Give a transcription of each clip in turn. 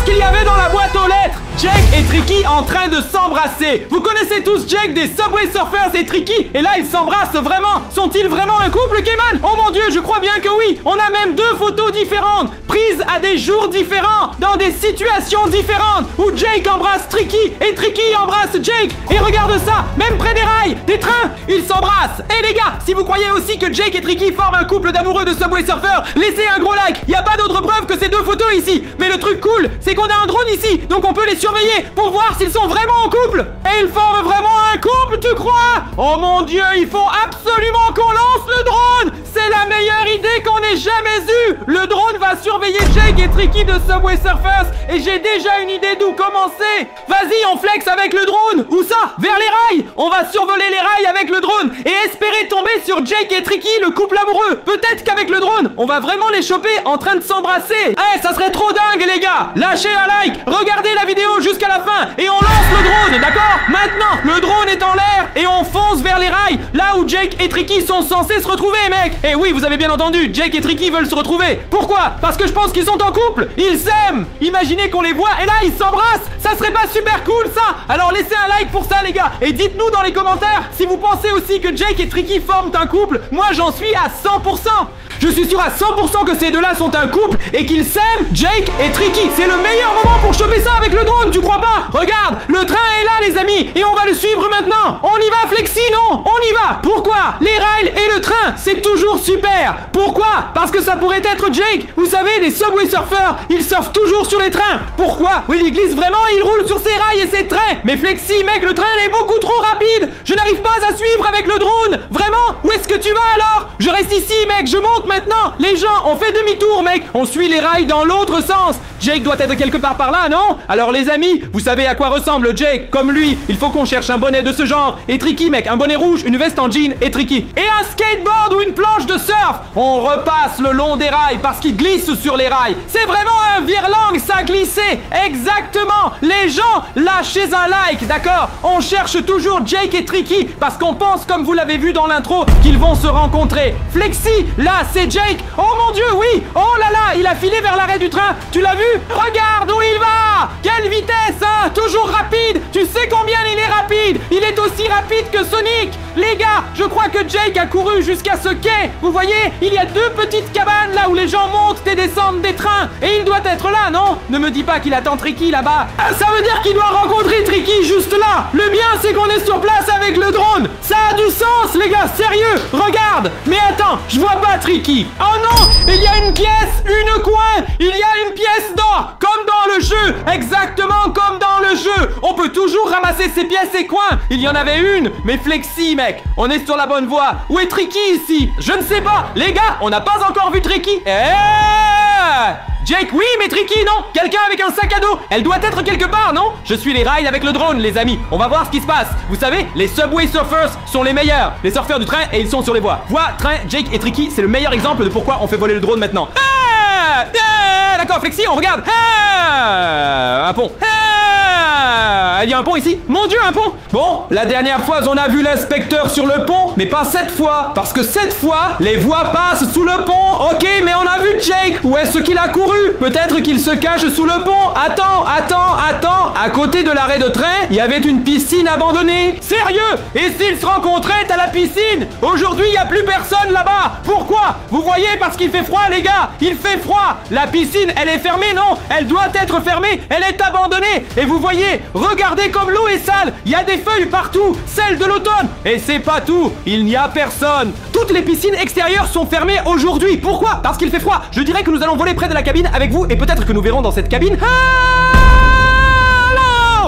qu'il y avait dans la boîte aux lettres? Jake et Tricky en train de s'embrasser. Vous connaissez tous Jake des Subway Surfers et Tricky, et là ils s'embrassent vraiment. Sont-ils vraiment un couple, Cayman? Oh mon dieu, je crois bien que oui. On a même deux photos différentes, prises à des jours différents, dans des situations différentes, où Jake embrasse Tricky et Tricky embrasse Jake. Et regarde ça, même près des rails, des trains, ils s'embrassent. Et les gars, si vous croyez aussi que Jake et Tricky forment un couple d'amoureux de Subway Surfers, laissez un gros like. Y a pas d'autre preuve que ces deux photos ici. Mais le truc cool, c'est qu'on a un drone ici, donc on peut les surveiller pour voir s'ils sont vraiment en couple. Et ils forment vraiment un couple, tu crois? Oh mon dieu, il faut absolument qu'on lance le drone. C'est la meilleure idée qu'on ait jamais eue. Le drone va surveiller Jake et Tricky de Subway Surfers, et j'ai déjà une idée d'où commencer. Vas-y, on flex avec le drone. Où ça? Vers les rails. On va survoler les rails avec le drone et espérer tomber sur Jake et Tricky, le couple amoureux. Peut-être qu'avec le drone, on va vraiment les choper en train de s'embrasser. Eh, ça serait trop dingue, les gars. Lâchez un like, regardez la vidéo jusqu'à la fin et on lance le drone, d'accord? Maintenant, le drone est en l'air et on fonce vers les rails, là où Jake et Tricky sont censés se retrouver, mec. Et oui, vous avez bien entendu, Jake et Tricky veulent se retrouver. Pourquoi? Parce que je pense qu'ils sont en couple. Ils s'aiment. Imaginez qu'on les voit et là, ils s'embrassent. Ça serait pas super cool, ça? Alors laissez un like pour ça, les gars. Et dites-nous dans les commentaires si vous pensez aussi que Jake et Tricky forment un couple. Moi, j'en suis à 100%. Je suis sûr à 100% que ces deux-là sont un couple et qu'ils s'aiment, Jake et Tricky. C'est le meilleur moment pour choper ça avec le drone, tu crois pas? Regarde, le train est là, les amis, et on va le suivre maintenant. On y va, Flexi, non? On y va. Pourquoi? Les rails et le train, c'est toujours super. Pourquoi? Parce que ça pourrait être Jake. Vous savez, les Subway Surfers, ils surfent toujours sur les trains. Pourquoi? Oui, il glisse vraiment, il roule sur ses rails et ses trains. Mais Flexi, mec, le train est beaucoup trop rapide. Je n'arrive pas à suivre avec le drone. Vraiment? Où est-ce que tu vas alors? Je reste ici, mec, je monte maintenant. Les gens, on fait demi-tour, mec. On suit les rails dans l'autre sens. Jake doit être quelque part par là, non? Alors les amis, vous savez à quoi ressemble Jake? Comme lui, il faut qu'on cherche un bonnet de ce genre. Et Tricky, mec, un bonnet rouge, une veste en jean et Tricky. Et un skateboard ou une planche de surf. On repasse le long des rails parce qu'il glisse sur les rails. C'est vraiment un virelang, ça glissait. Exactement. Les gens, lâchez un like, d'accord? On cherche toujours Jake et Tricky parce qu'on pense, comme vous l'avez vu dans l'intro, qu'ils vont se rencontrer. Flexi, là, c'est Jake. Oh mon dieu, oui. Oh là là, il a filé vers l'arrêt du train. Tu l'as vu? Regarde où il va. Quelle vitesse, hein? Toujours rapide. Tu sais combien il est rapide? Il est aussi rapide que Sonic. Les gars, je crois que Jake a couru jusqu'à ce quai. Vous voyez, il y a deux petites cabanes là où les gens montent et descendent des trains. Et il doit être là, non? Ne me dis pas qu'il attend Tricky là-bas. Ça veut dire qu'il doit rencontrer Tricky juste là. Le bien, c'est qu'on est sur place avec le drone. Ça a du sens, les gars, sérieux. Regarde. Mais attends, je vois pas Tricky. Oh non, il y a une pièce, une coin. Il y a une pièce d'or, comme dans le jeu. Exactement comme dans le jeu. On peut toujours ramasser ces pièces et coins. Il y en avait une, mais Flexi, mec, on est sur la bonne voie. Où est Tricky ici? Je ne sais pas. Les gars, on n'a pas encore vu Tricky. Jake, oui, mais Tricky, non? Quelqu'un avec un sac à dos. Elle doit être quelque part, non? Je suis les rails avec le drone, les amis. On va voir ce qui se passe. Vous savez, les Subway Surfers sont les meilleurs. Les surfeurs du train, et ils sont sur les voies. Voie, train, Jake et Tricky, c'est le meilleur exemple de pourquoi on fait voler le drone maintenant. D'accord, Flexi, on regarde. Un pont. Il y a un pont ici? Mon dieu, un pont! Bon, la dernière fois, on a vu l'inspecteur sur le pont, mais pas cette fois. Parce que cette fois, les voies passent sous le pont. Ok, mais on a vu Jake. Où est-ce qu'il a couru? Peut-être qu'il se cache sous le pont. Attends. À côté de l'arrêt de train, il y avait une piscine abandonnée. Sérieux? Et s'ils se rencontraient à la piscine? Aujourd'hui, il n'y a plus personne là-bas. Pourquoi? Vous voyez, parce qu'il fait froid, les gars. Il fait froid. La piscine, elle est fermée, non? Elle doit être fermée. Elle est abandonnée. Et vous voyez, regardez comme l'eau est sale. Il y a des feuilles partout, celle de l'automne. Et c'est pas tout, il n'y a personne. Toutes les piscines extérieures sont fermées aujourd'hui. Pourquoi? Parce qu'il fait froid. Je dirais que nous allons voler près de la cabine avec vous et peut-être que nous verrons dans cette cabine.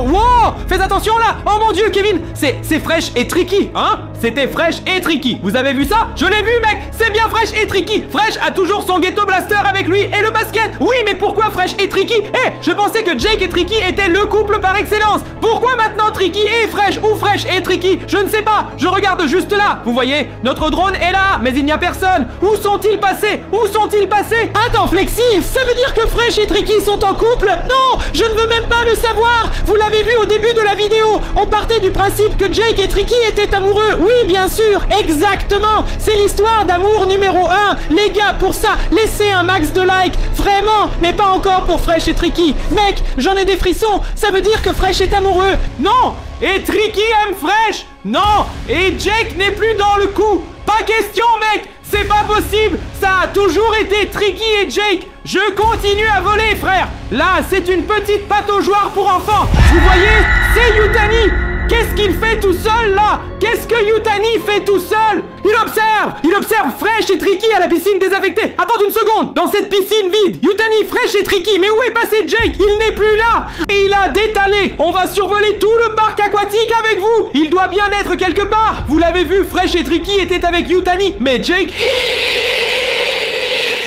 Wow! Fais attention là! Oh mon dieu, Kevin! C'est Fresh et Tricky, hein? C'était Fresh et Tricky. Vous avez vu ça? Je l'ai vu, mec! C'est bien Fresh et Tricky! Fresh a toujours son ghetto blaster avec lui et le basket! Oui, mais pourquoi Fresh et Tricky? Je pensais que Jake et Tricky étaient le couple par excellence! Pourquoi maintenant Tricky et Fresh? Ou Fresh et Tricky? Je ne sais pas! Je regarde juste là! Vous voyez? Notre drone est là, mais il n'y a personne! Où sont-ils passés? Où sont-ils passés? Attends, Flexi! Ça veut dire que Fresh et Tricky sont en couple? Non! Je ne veux même pas le savoir! Vous l'avez vu au début de la vidéo, on partait du principe que Jake et Tricky étaient amoureux. Oui, Oui, bien sûr, exactement. C'est l'histoire d'amour numéro 1. Les gars, pour ça, laissez un max de likes. Vraiment, mais pas encore pour Fresh et Tricky. Mec, j'en ai des frissons. Ça veut dire que Fresh est amoureux. Non. Et Tricky aime Fresh. Non. Et Jake n'est plus dans le coup. Pas question, mec. C'est pas possible. Ça a toujours été Tricky et Jake. Je continue à voler, frère. Là, c'est une petite pataugeoire pour enfants. Vous voyez, c'est Yutani. Qu'est-ce qu'il fait tout seul, là? Qu'est-ce que Yutani fait tout seul? Il observe Fresh et Tricky à la piscine désaffectée. Attends une seconde. Dans cette piscine vide, Yutani, Fresh et Tricky. Mais où est passé Jake? Il n'est plus là. Et il a détalé. On va survoler tout le parc aquatique avec vous. Il doit bien être quelque part. Vous l'avez vu, Fresh et Tricky étaient avec Yutani. Mais Jake...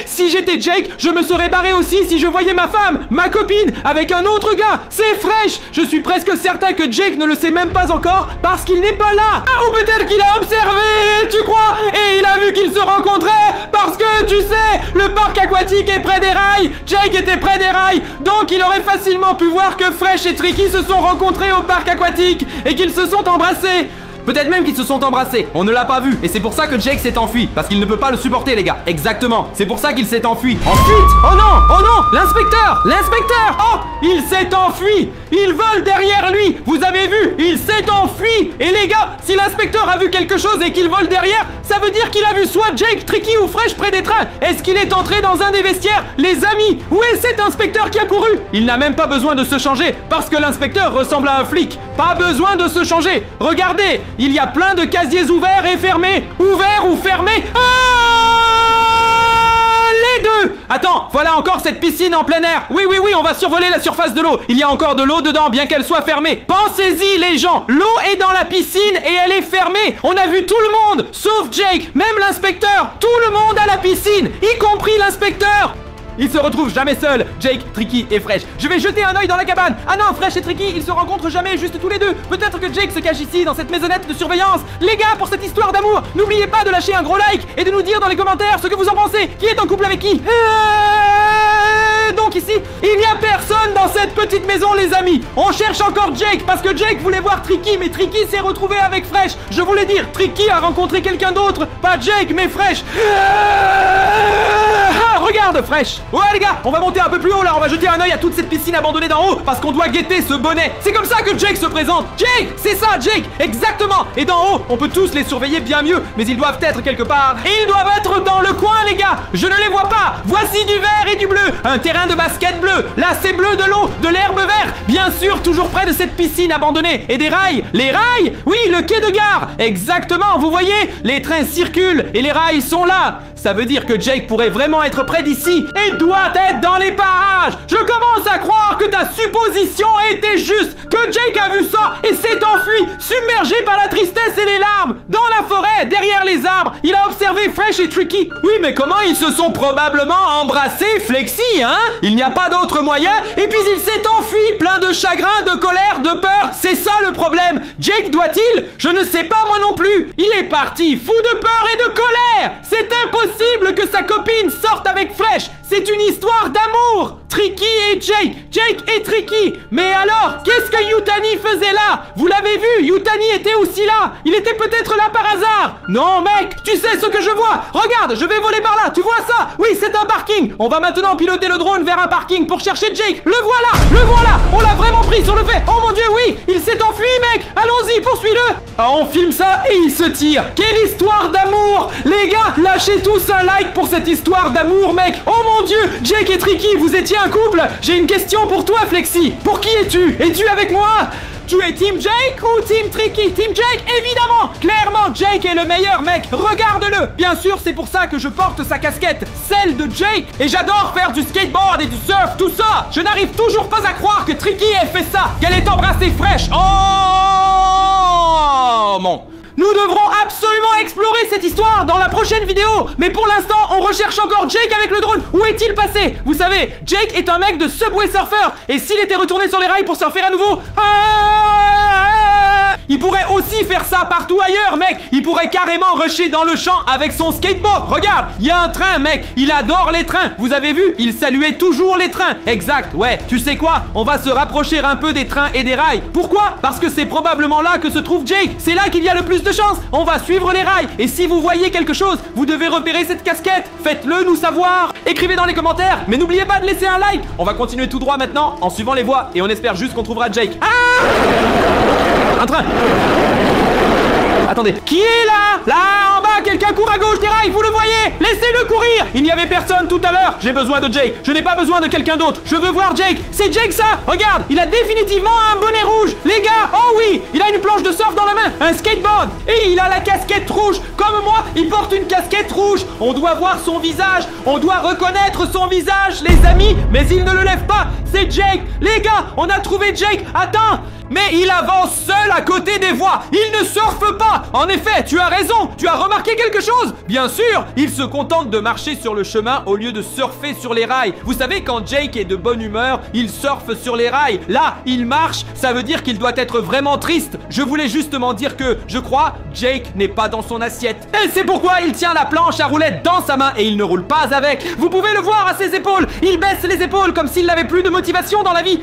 Si j'étais Jake, je me serais barré aussi si je voyais ma femme, ma copine, avec un autre gars. C'est Fresh. Je suis presque certain que Jake ne le sait même pas encore parce qu'il n'est pas là. Ah, ou peut-être qu'il a observé, tu crois? Et il a vu qu'ils se rencontraient parce que, tu sais, le parc aquatique est près des rails. Jake était près des rails. Donc il aurait facilement pu voir que Fresh et Tricky se sont rencontrés au parc aquatique et qu'ils se sont embrassés. Peut-être même qu'ils se sont embrassés, on ne l'a pas vu. Et c'est pour ça que Jake s'est enfui, parce qu'il ne peut pas le supporter, les gars. Exactement, c'est pour ça qu'il s'est enfui. Ensuite, oh non, l'inspecteur. Oh, il s'est enfui. Il vole derrière lui, vous avez vu, il s'est enfui. Et les gars, si l'inspecteur a vu quelque chose et qu'il vole derrière, ça veut dire qu'il a vu soit Jake, Tricky ou Fresh près des trains. Est-ce qu'il est entré dans un des vestiaires? Les amis, où est cet inspecteur qui a couru? Il n'a même pas besoin de se changer, parce que l'inspecteur ressemble à un flic. Pas besoin de se changer. Regardez, il y a plein de casiers ouverts et fermés. Ouverts ou fermés? Les deux. Attends, voilà encore cette piscine en plein air. Oui, on va survoler la surface de l'eau. Il y a encore de l'eau dedans, bien qu'elle soit fermée. Pensez-y, les gens. L'eau est dans la piscine et elle est fermée. On a vu tout le monde, sauf Jake, même l'inspecteur. Tout le monde à la piscine, y compris l'inspecteur. Ils se retrouvent jamais seuls, Jake, Tricky et Fresh. Je vais jeter un œil dans la cabane. Ah non, Fresh et Tricky, ils se rencontrent jamais, juste tous les deux. Peut-être que Jake se cache ici, dans cette maisonnette de surveillance. Les gars, pour cette histoire d'amour, n'oubliez pas de lâcher un gros like et de nous dire dans les commentaires ce que vous en pensez. Qui est en couple avec qui? Donc ici, il n'y a personne dans cette petite maison, les amis. On cherche encore Jake, parce que Jake voulait voir Tricky, mais Tricky s'est retrouvé avec Fresh. Je voulais dire, Tricky a rencontré quelqu'un d'autre. Pas Jake, mais Fresh. Regarde, Fresh. Ouais, les gars, on va monter un peu plus haut, là. On va jeter un œil à toute cette piscine abandonnée d'en haut, parce qu'on doit guetter ce bonnet. C'est comme ça que Jake se présente. Jake, c'est ça, Jake. Exactement. Et d'en haut, on peut tous les surveiller bien mieux, mais ils doivent être quelque part. Et ils doivent être dans le coin, les gars. Je ne les vois pas. Voici du vert et du bleu. Un terrain de basket bleu. Là, c'est bleu, de l'eau, de l'herbe verte. Bien sûr, toujours près de cette piscine abandonnée. Et des rails. Les rails? Oui, le quai de gare. Exactement, vous voyez? Les trains circulent et les rails sont là. Ça veut dire que Jake pourrait vraiment être près d'ici et doit être dans les parages. Je commence à croire que ta supposition était juste, que Jake a vu ça et s'est enfui, submergé par la tristesse et les larmes. Dans la forêt, derrière les arbres, il a observé Fresh et Tricky. Oui, mais comment ils se sont probablement embrassés, Flexi, hein? Il n'y a pas d'autre moyen. Et puis il s'est enfui, plein de chagrin, de colère, de peur. C'est ça le problème. Jake doit-il? Je ne sais pas, moi non plus. Il est parti, fou de peur et de colère. C'est impossible que sa copine sorte avec Fresh. C'est une histoire d'amour. Tricky et Jake, Jake et Tricky. Mais alors, qu'est-ce que Yutani faisait là? Vous l'avez vu, Yutani était aussi là. Il était peut-être là par hasard. Non, mec, tu sais ce que je vois. Regarde, je vais voler par là, tu vois ça? Oui, c'est un parking. On va maintenant piloter le drone vers un parking pour chercher Jake. Le voilà. On l'a vraiment pris sur le fait. Oh mon dieu, oui, il s'est enfui, mec. Allons-y, poursuis-le. Ah, on filme ça et il se tire. Quelle histoire d'amour. Les gars, lâchez tous un like pour cette histoire d'amour, mec. Oh mon dieu, Jake et Tricky, vous étiez un couple? J'ai une question pour toi, Flexi. Pour qui es-tu? Es-tu avec moi? Tu es Team Jake ou Team Tricky? Team Jake, évidemment. Clairement, Jake est le meilleur, mec. Regarde-le. Bien sûr, c'est pour ça que je porte sa casquette, celle de Jake. Et j'adore faire du skateboard et du surf, tout ça. Je n'arrive toujours pas à croire que Tricky ait fait ça, qu'elle ait embrassé Fresh. Oh mon... Nous devrons absolument explorer cette histoire dans la prochaine vidéo. Mais pour l'instant, on recherche encore Jake avec le drone. Où est-il passé? Vous savez, Jake est un mec de Subway Surfer. Et s'il était retourné sur les rails pour surfer à nouveau... Il pourrait aussi faire ça partout ailleurs, mec. Il pourrait carrément rusher dans le champ avec son skateboard. Regarde, il y a un train, mec. Il adore les trains. Vous avez vu? Il saluait toujours les trains. Exact, ouais. Tu sais quoi? On va se rapprocher un peu des trains et des rails. Pourquoi? Parce que c'est probablement là que se trouve Jake. C'est là qu'il y a le plus de chance. On va suivre les rails. Et si vous voyez quelque chose, vous devez repérer cette casquette. Faites-le nous savoir. Écrivez dans les commentaires. Mais n'oubliez pas de laisser un like. On va continuer tout droit maintenant en suivant les voies. Et on espère juste qu'on trouvera Jake. Ah! Un train. Attendez. Qui est là? Là, en bas, quelqu'un court à gauche des rails. Vous le voyez? Laissez-le courir. Il n'y avait personne tout à l'heure. J'ai besoin de Jake. Je n'ai pas besoin de quelqu'un d'autre. Je veux voir Jake. C'est Jake ça. Regarde, il a définitivement un bonnet rouge. Les gars, oh oui, il a une planche de surf dans la main. Un skateboard. Et il a la casquette rouge. Comme moi, il porte une casquette rouge. On doit voir son visage. On doit reconnaître son visage, les amis. Mais il ne le lève pas. C'est Jake. Les gars, on a trouvé Jake. Attends. Mais il avance seul à côté des voies. Il ne surfe pas. En effet, tu as raison. Tu as remarqué quelque chose? Bien sûr, il se contente de marcher sur le chemin au lieu de surfer sur les rails. Vous savez, quand Jake est de bonne humeur, il surfe sur les rails. Là, il marche. Ça veut dire qu'il doit être vraiment triste. Je voulais justement dire que, je crois, Jake n'est pas dans son assiette. Et c'est pourquoi il tient la planche à roulettes dans sa main et il ne roule pas avec. Vous pouvez le voir à ses épaules. Il baisse les épaules comme s'il n'avait plus de motivation dans la vie.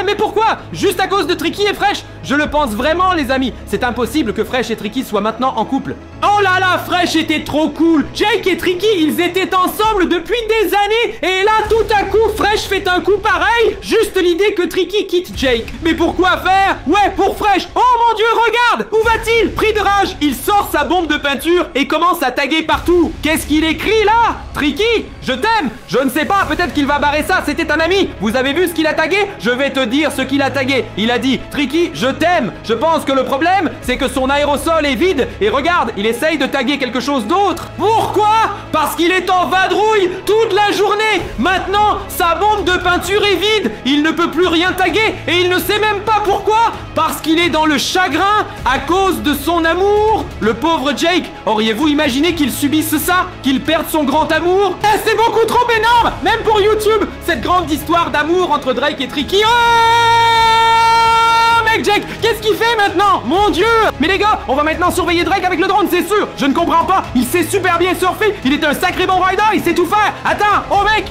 Mais pourquoi? Juste à cause de Tricky et Fresh? Je le pense vraiment, les amis. C'est impossible que Fresh et Tricky soient maintenant en couple. Oh là là, Fresh était trop cool. Jake et Tricky, ils étaient ensemble depuis des années. Et là, tout à coup, Fresh fait un coup pareil. Juste l'idée que Tricky quitte Jake. Mais pourquoi faire? Ouais, pour Fresh. Oh mon Dieu, regarde. Où va-t-il? Pris de rage, il sort sa bombe de peinture et commence à taguer partout. Qu'est-ce qu'il écrit là? Tricky, je t'aime. Je ne sais pas, peut-être qu'il va barrer ça. C'était un ami. Vous avez vu ce qu'il a tagué? Je vais te dire ce qu'il a tagué. Il a dit, Tricky, je t'aime. Je pense que le problème, c'est que son aérosol est vide. Et regarde, il essaye de taguer quelque chose d'autre. Pourquoi? Parce qu'il est en vadrouille toute la journée. Maintenant, sa bombe de peinture est vide. Il ne peut plus rien taguer. Et il ne sait même pas pourquoi. Parce qu'il est dans le chagrin à cause de son amour. Le pauvre Jake, auriez-vous imaginé qu'il subisse ça? Qu'il perde son grand amour? Eh, c'est beaucoup trop énorme. Même pour YouTube, cette grande histoire d'amour entre Drake et Tricky. Jake, qu'est-ce qu'il fait maintenant? Mon Dieu! Mais les gars, on va maintenant surveiller Drake avec le drone, c'est sûr. Je ne comprends pas. Il sait super bien surfer. Il est un sacré bon rider. Il sait tout faire. Attends, oh mec,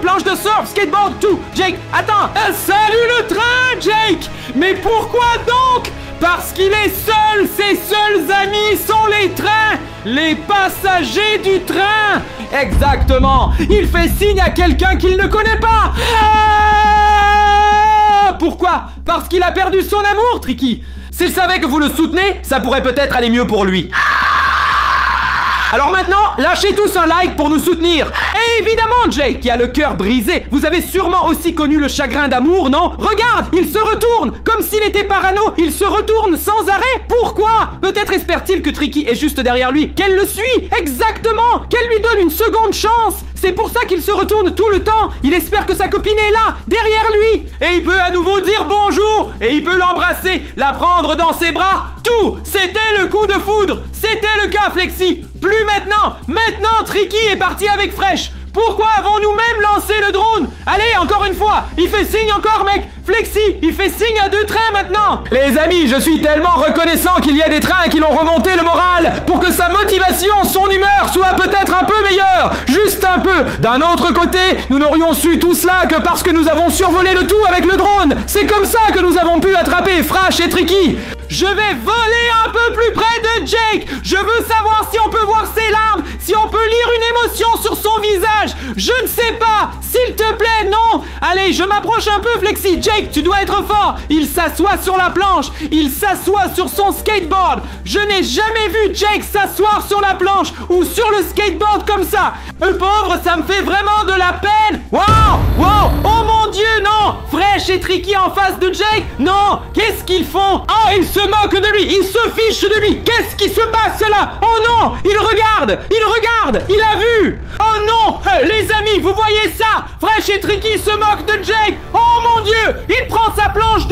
planche de surf, skateboard, tout. Jake, attends. Salut le train, Jake. Mais pourquoi donc? Parce qu'il est seul. Ses seuls amis sont les trains. Les passagers du train. Exactement. Il fait signe à quelqu'un qu'il ne connaît pas. Pourquoi? Parce qu'il a perdu son amour, Tricky. S'il savait que vous le soutenez, ça pourrait peut-être aller mieux pour lui. Alors maintenant, lâchez tous un like pour nous soutenir. Et évidemment, Jake, qui a le cœur brisé, vous avez sûrement aussi connu le chagrin d'amour, non? Regarde, il se retourne, comme s'il était parano, il se retourne sans arrêt. Pourquoi? Peut-être espère-t-il que Tricky est juste derrière lui, qu'elle le suit, exactement, qu'elle lui donne une seconde chance. C'est pour ça qu'il se retourne tout le temps. Il espère que sa copine est là, derrière lui. Et il peut à nouveau dire bonjour. Et il peut l'embrasser, la prendre dans ses bras. Tout, c'était le coup de foudre. C'était le cas, Flexi. Plus maintenant. Maintenant, Tricky est parti avec Fresh. Pourquoi avons-nous même lancé le drone? Allez, encore une fois. Il fait signe encore, mec. Flexi, il fait signe à 2 trains maintenant. Les amis, je suis tellement reconnaissant qu'il y a des trains qui l'ont remonté le moral pour que sa motivation, son humeur soit peut-être un peu meilleure. Juste un peu. D'un autre côté, nous n'aurions su tout cela que parce que nous avons survolé le tout avec le drone. C'est comme ça que nous avons pu attraper Fresh et Tricky. Je vais voler un peu plus près de Jake. Je veux savoir si on peut voir ses larmes, si on peut lire une émotion sur son visage. Je ne sais pas. S'il te plaît, non. Allez, je m'approche un peu, Flexi. Jake, tu dois être fort. Il s'assoit sur la planche. Il s'assoit sur son skateboard. Je n'ai jamais vu Jake s'asseoir sur la planche ou sur le skateboard comme ça. Le pauvre, ça me fait vraiment de la peine. Wow, wow, oh mon Dieu, non. Fresh et Tricky en face de Jake. Non, qu'est-ce qu'ils font? Oh, ils se moquent de lui. Ils se fichent de lui. Qu'est-ce qui se passe là? Oh non, il regarde. Il regarde. Il a vu. Oh non, les amis, vous voyez ça? Fresh et Tricky se moquent de Jake. Oh mon Dieu, il prend sa planche